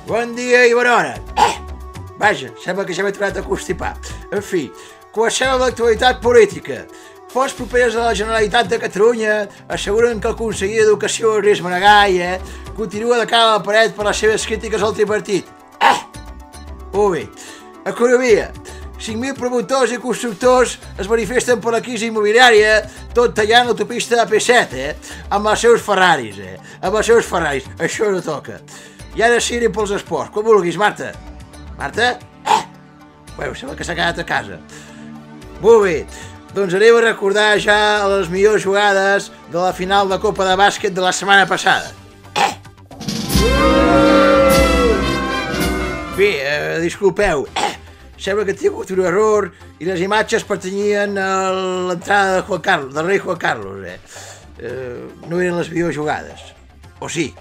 Bon dia i bona hora. Vaja, sembla que ja m'he tornat a constipar. En fi, comencem amb l'actualitat política. Fonts properes a la Generalitat de Catalunya asseguren que el conseller d'Educació, Ernest Maragall, continua de cara a la paret per les seves crítiques al tripartit. Molt bé. Economia. 5.000 promotors i constructors es manifesten per la crisi immobiliària, tot tallant l'autopista AP7, amb els seus Ferraris, amb els seus Ferraris. Això no toca. I ara sí anem pels esports. Com vulguis, Marta. Marta? Bueno, sembla que s'ha quedat a casa. Molt bé. Doncs anem a recordar ja les millors jugades de la final de Copa de Bàsquet de la setmana passada. Bé, disculpeu. Sembla que he tingut un error i les imatges pertanyien a l'entrada de Juan Carlos, del rei Juan Carlos. No eren les millors jugades. O sí?